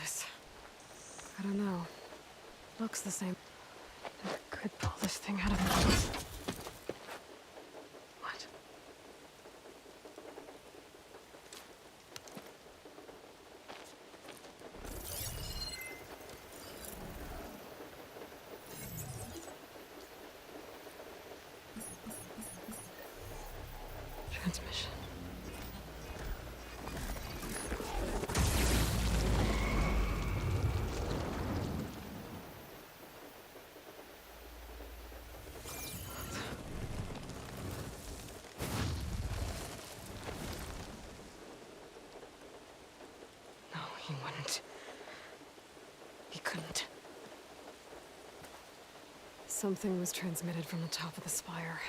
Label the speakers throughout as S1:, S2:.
S1: this? I don't know. Looks the same. I could pull this thing out of the house. What? Transmission. No, he wouldn't. He couldn't. Something was transmitted from the top of the spire.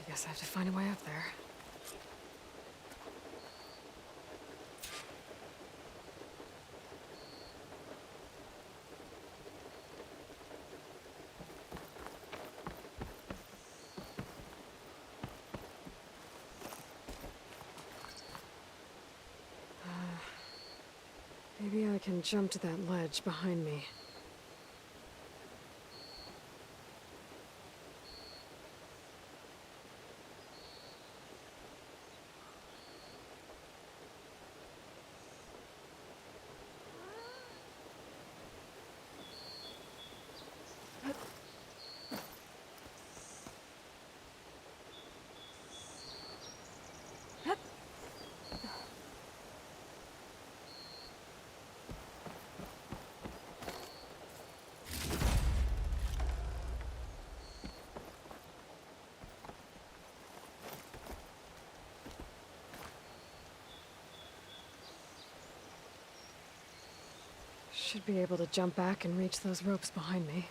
S1: I guess I have to find a way up there. Maybe I can jump to that ledge behind me. Should be able to jump back and reach those ropes behind me.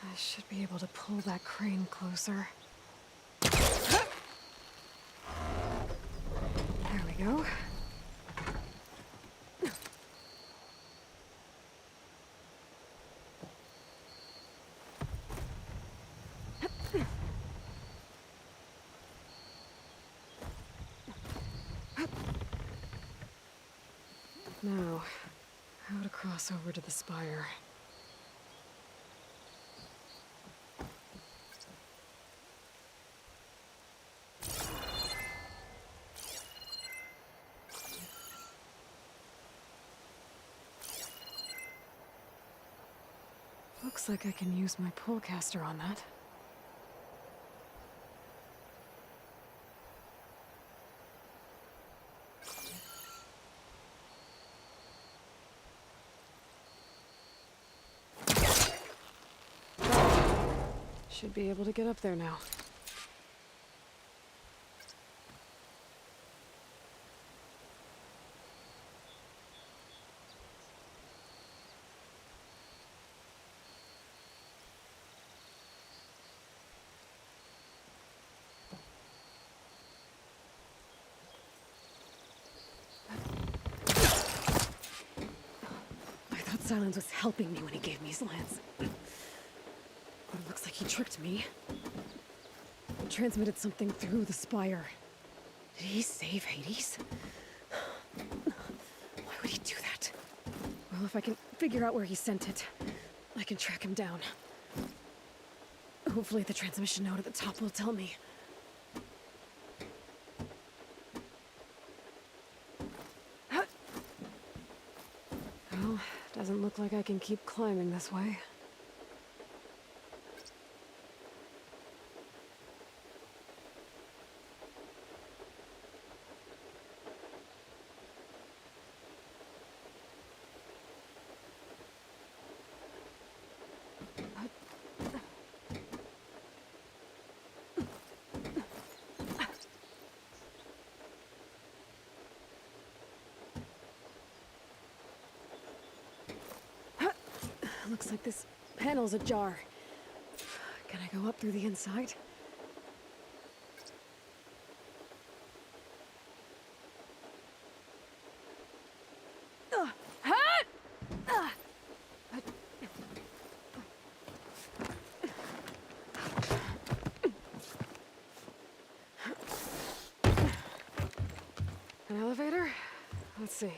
S1: I should be able to pull that crane closer. There we go. Now, how to cross over to the spire. Looks like I can use my pullcaster on that. Should be able to get up there now. I thought Silence was helping me when he gave me his lance. But it looks like he tricked me. Transmitted something through the spire. Did he save Hades? Why would he do that? Well, if I can figure out where he sent it, I can track him down. Hopefully the transmission note at the top will tell me. Well, doesn't look like I can keep climbing this way. Looks like this panel's ajar. Can I go up through the inside? An elevator? Let's see.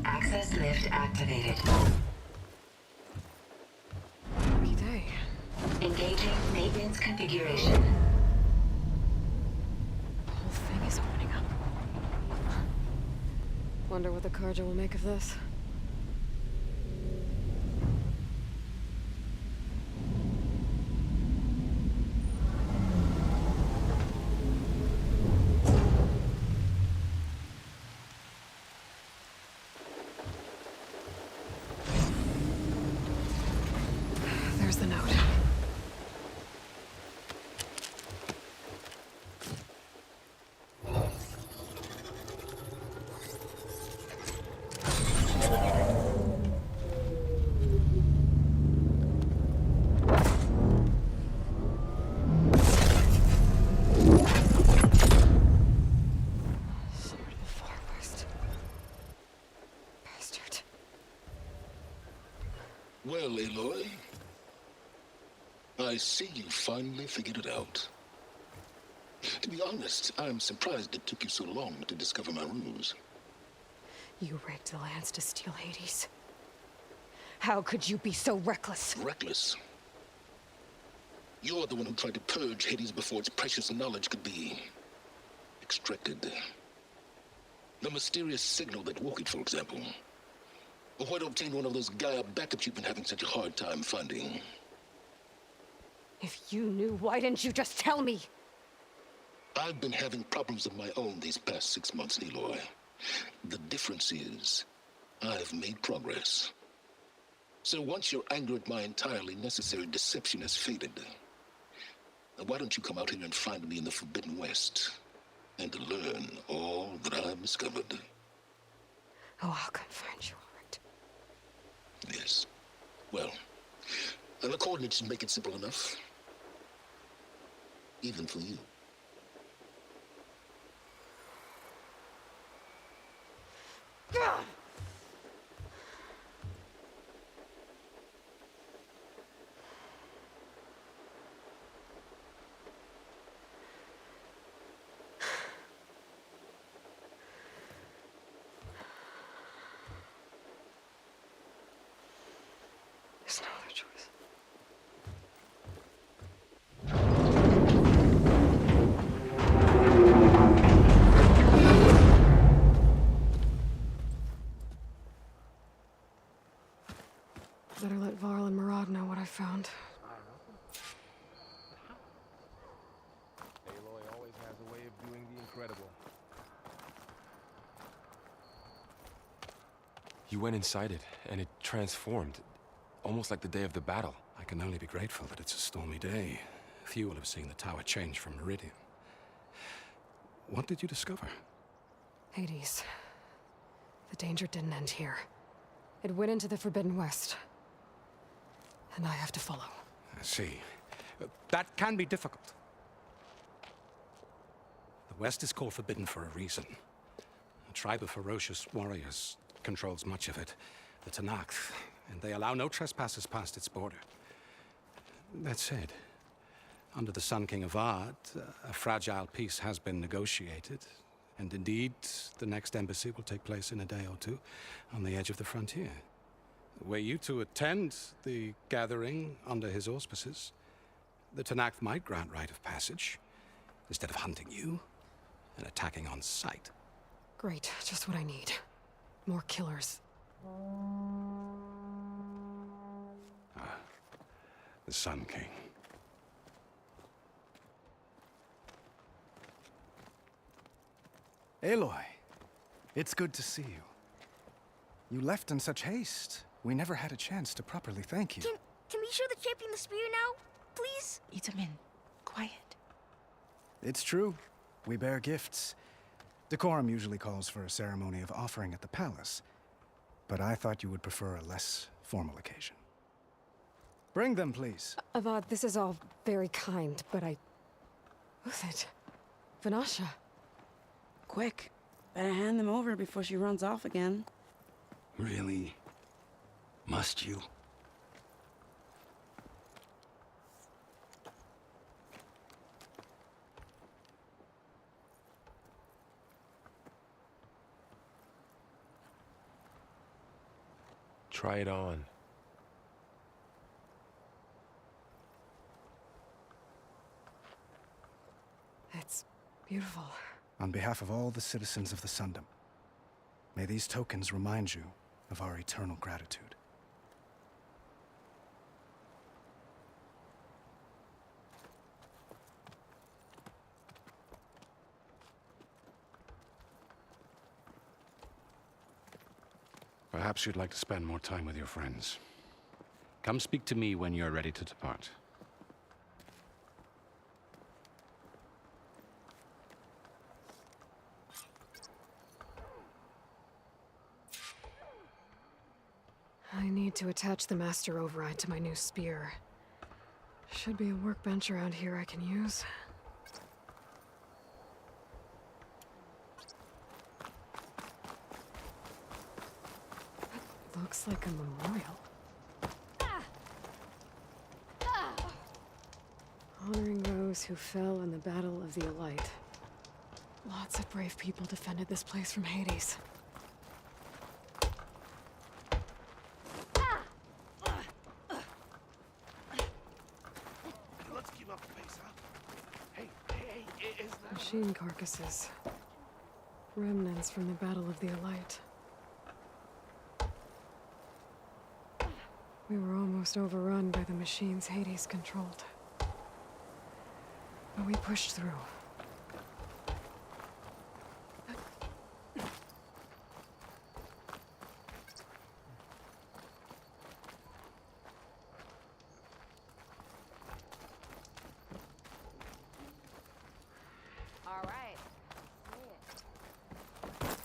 S2: Access lift activated.
S1: Happy day.
S2: Engaging maintenance configuration.
S1: The whole thing is opening up. Wonder what the Karja will make of this. There's the note. Sword of the Far West. Bastard.
S3: Well, Aloy, I see you finally figured it out. To be honest, I'm surprised it took you so long to discover my ruse.
S1: You rigged the lance to steal Hades. How could you be so reckless?
S3: Reckless. You're the one who tried to purge Hades before its precious knowledge could be extracted. The mysterious signal that woke it, for example. Or why to obtain one of those Gaia backups you've been having such a hard time finding.
S1: If you knew, why didn't you just tell me?
S3: I've been having problems of my own these past 6 months, Aloy. The difference is, I've made progress. So once your anger at my entirely necessary deception has faded, why don't you come out here and find me in the Forbidden West, and learn all that I've discovered?
S1: Oh, I'll come find you, all right.
S3: Yes. Well, and the coordinates should make it simple enough. Even for you.
S1: Gah! There's no other choice. let Varl and Murad know what I found.
S4: Aloy always has a way of doing the incredible.
S5: You went inside it, and it transformed. Almost like the day of the battle.
S6: I can only be grateful that it's a stormy day. Few will have seen the tower change from Meridian. What did you discover?
S1: Hades. The danger didn't end here. It went into the Forbidden West. And I have to follow.
S6: I see. That can be difficult. The West is called Forbidden for a reason. A tribe of ferocious warriors controls much of it, the Tenakth, and they allow no trespassers past its border. That said, under the Sun King of Ard, a fragile peace has been negotiated, and indeed, the next embassy will take place in a day or two on the edge of the frontier. Were you to attend the gathering under his auspices, the Tenakth might grant right of passage, instead of hunting you and attacking on sight.
S1: Great, just what I need. More killers.
S6: The Sun King.
S7: Aloy, it's good to see you. You left in such haste. We never had a chance to properly thank you.
S8: Can we show the champion the spear now? Please?
S9: Itamin, quiet.
S7: It's true. We bear gifts. Decorum usually calls for a ceremony of offering at the palace. But I thought you would prefer a less formal occasion. Bring them, please.
S1: Avad, this is all very kind, but Who's it? Vanasha.
S9: Quick, better hand them over before she runs off again.
S6: Really? Must you?
S5: Try it on.
S1: It's beautiful.
S7: On behalf of all the citizens of the Sundom, may these tokens remind you of our eternal gratitude.
S6: Perhaps you'd like to spend more time with your friends. Come speak to me when you're ready to depart.
S1: I need to attach the Master Override to my new spear. Should be a workbench around here I can use. That looks like a memorial. Honoring those who fell in the Battle of the Aloy. Lots of brave people defended this place from Hades. Machine carcasses. Remnants from the Battle of the Aloy. We were almost overrun by the machines Hades controlled. But we pushed through.
S8: All right. Better than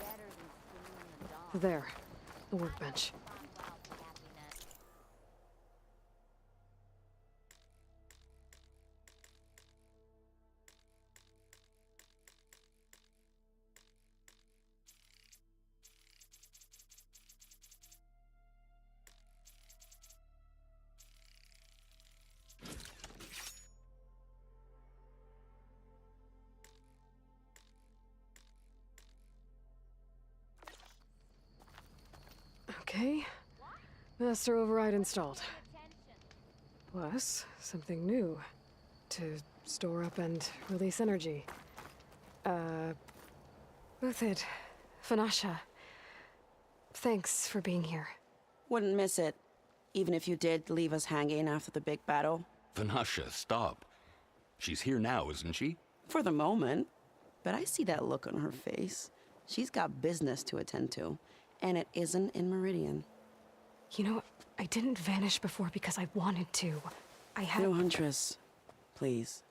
S8: swimming in the dawn.
S1: There. The workbench. Okay. Master Override installed. Plus, something new. To store up and release energy. Uthid, Vanasha. Thanks for being here.
S9: Wouldn't miss it. Even if you did leave us hanging after the big battle?
S10: Vanasha, stop. She's here now, isn't she?
S9: For the moment. But I see that look on her face. She's got business to attend to. And it isn't in Meridian.
S1: You know, I didn't vanish before because I wanted to. I had...
S9: No, Huntress. Please.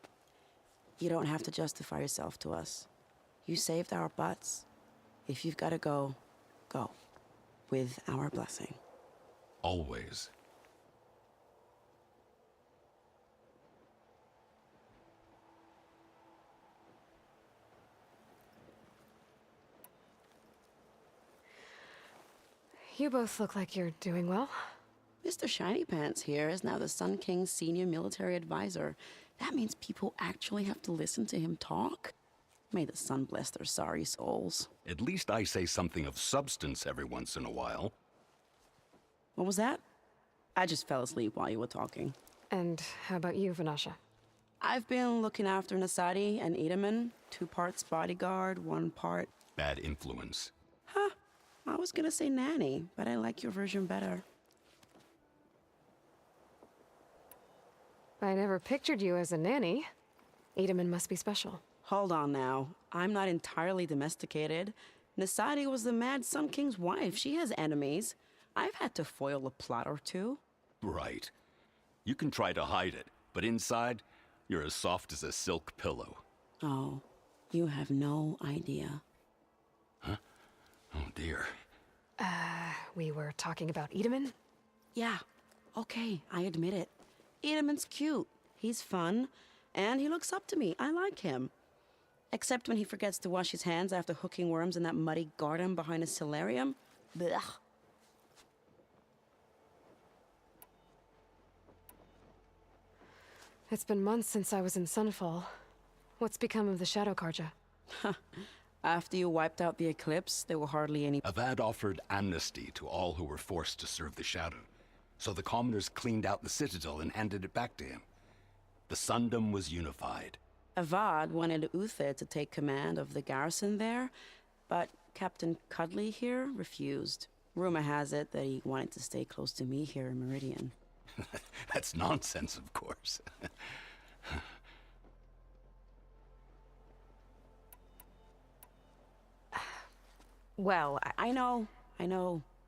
S9: You don't have to justify yourself to us. You saved our butts. If you've got to go, go. With our blessing.
S10: Always.
S1: You both look like you're doing well.
S9: Mr. Shiny Pants here is now the Sun King's senior military advisor. That means people actually have to listen to him talk? May the sun bless their sorry souls.
S10: At least I say something of substance every once in a while.
S9: What was that? I just fell asleep while you were talking.
S1: And how about you, Vanasha?
S9: I've been looking after Nasadi and Edaman. 2 parts bodyguard, 1 part...
S10: Bad influence.
S9: Huh. I was gonna say nanny, but I like your version better.
S1: I never pictured you as a nanny. Edaman must be special.
S9: Hold on now. I'm not entirely domesticated. Nasadi was the Mad Sun King's wife. She has enemies. I've had to foil a plot or 2.
S10: Right. You can try to hide it, but inside, you're as soft as a silk pillow.
S9: Oh, you have no idea.
S10: Huh? Oh dear.
S1: We were talking about Edaman?
S9: Yeah, okay, I admit it. Edaman's cute. He's fun, and he looks up to me. I like him. Except when he forgets to wash his hands after hooking worms in that muddy garden behind a solarium. Blech.
S1: It's been months since I was in Sunfall. What's become of the Shadow Karja?
S9: After you wiped out the Eclipse, there were hardly any...
S10: Avad offered amnesty to all who were forced to serve the Shadow. So the commoners cleaned out the Citadel and handed it back to him. The Sundom was unified.
S9: Avad wanted Uther to take command of the garrison there, but Captain Cudley here refused. Rumor has it that he wanted to stay close to me here in Meridian.
S10: That's nonsense, of course.
S1: Well,
S9: I know.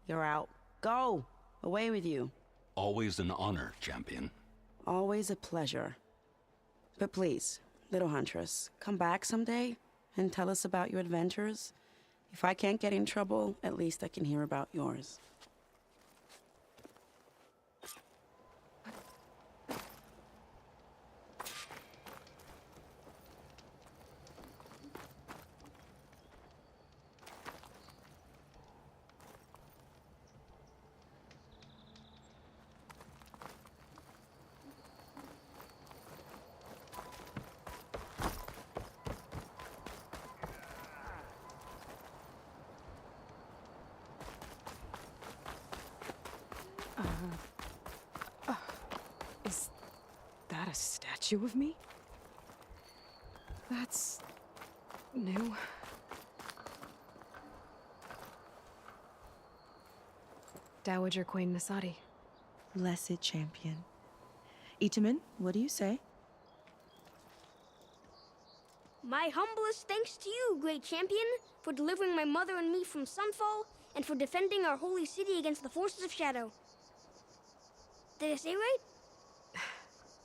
S9: You're out. Go! Away with you.
S10: Always an honor, champion.
S9: Always a pleasure. But please, little Huntress, come back someday and tell us about your adventures. If I can't get in trouble, at least I can hear about yours.
S1: Is that a statue of me? That's... new. Dowager Queen Nasadi.
S11: Blessed champion. Itaman, what do you say?
S8: My humblest thanks to you, great champion, for delivering my mother and me from Sunfall, and for defending our holy city against the forces of Shadow. Did I say right?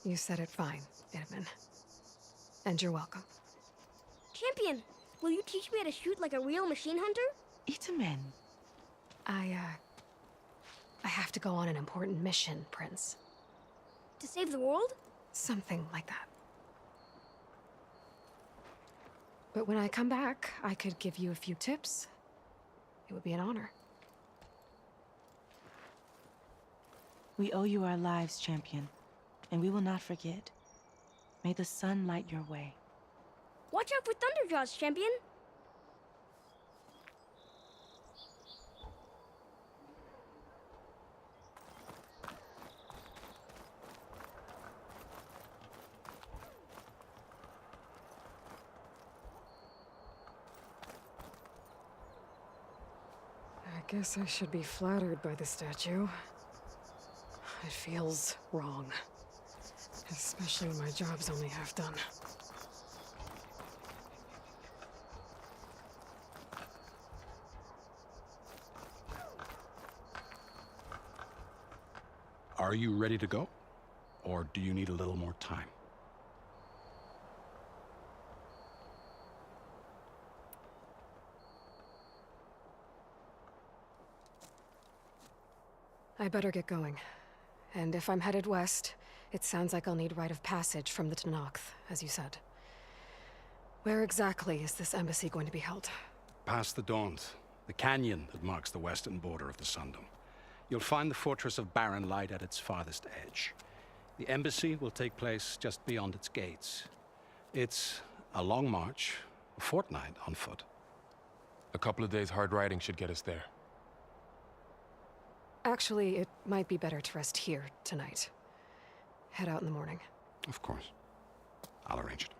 S1: You said it fine, Edaman. And you're welcome.
S8: Champion, will you teach me how to shoot like a real machine hunter?
S11: Itaman.
S1: I have to go on an important mission, Prince.
S8: To save the world?
S1: Something like that. But when I come back, I could give you a few tips. It would be an honor.
S11: We owe you our lives, champion, and we will not forget. May the sun light your way.
S8: Watch out for Thunderjaws, champion!
S1: I guess I should be flattered by the statue. It feels wrong. Especially when my job's only half done.
S6: Are you ready to go? Or do you need a little more time?
S1: I better get going. And if I'm headed west, it sounds like I'll need rite of passage from the Tenakth, as you said. Where exactly is this embassy going to be held?
S6: Past the Daunt, the canyon that marks the western border of the Sundom. You'll find the fortress of Barren Light at its farthest edge. The embassy will take place just beyond its gates. It's a long march, a fortnight on foot.
S5: A couple of days hard riding should get us there.
S1: Actually, it might be better to rest here tonight. Head out in the morning.
S6: Of course. I'll arrange it.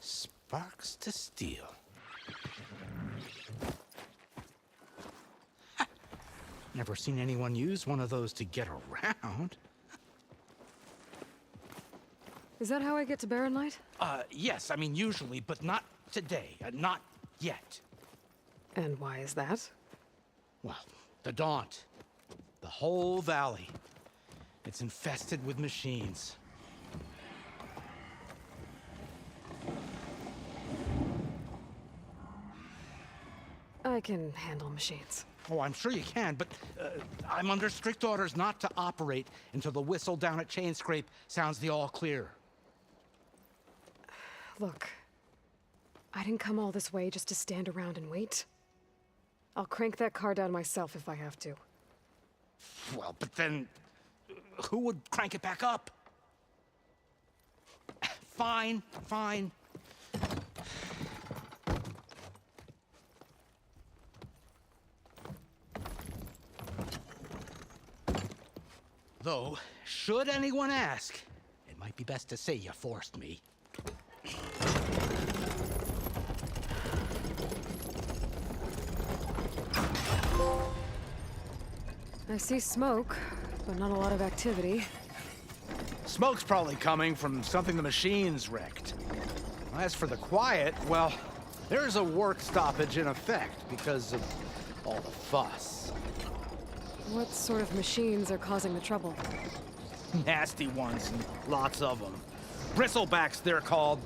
S12: Sparks to steel.
S6: Never seen anyone use one of those to get around.
S1: Is that how I get to Barren Light?
S6: Yes, I mean usually, but not today. Not yet.
S1: And why is that?
S6: Well, the Daunt. The whole valley. It's infested with machines.
S1: I can handle machines.
S6: Oh, I'm sure you can, but I'm under strict orders not to operate until the whistle down at Chainscrape sounds the all clear.
S1: Look, I didn't come all this way just to stand around and wait. I'll crank that car down myself if I have to.
S6: Well, but then who would crank it back up? Fine, fine. Though, should anyone ask, it might be best to say you forced me.
S1: I see smoke, but not a lot of activity.
S6: Smoke's probably coming from something the machines wrecked. As for the quiet, well, there's a work stoppage in effect because of all the fuss.
S1: What sort of machines are causing the trouble?
S6: Nasty ones, and lots of them. Bristlebacks, they're called.